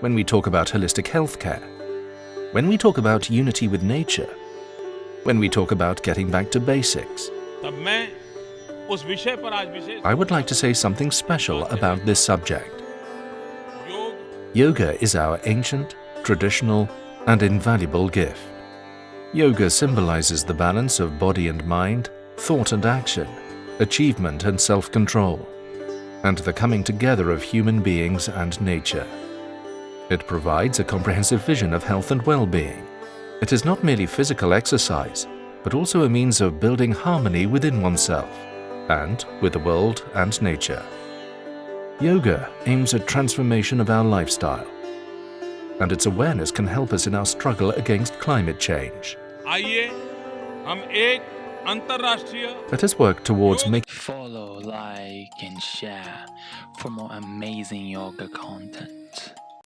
when we talk about holistic healthcare, when we talk about unity with nature, when we talk about getting back to basics, I would like to say something special about this subject. Yoga is our ancient, traditional, and invaluable gift. Yoga symbolizes the balance of body and mind, thought and action, achievement and self-control, and the coming together of human beings and nature. It provides a comprehensive vision of health and well-being. It is not merely physical exercise, but also a means of building harmony within oneself and with the world and nature. Yoga aims at transformation of our lifestyle, and its awareness can help us in our struggle against climate change. Let us work towards making Follow, like, and share for more amazing yoga content.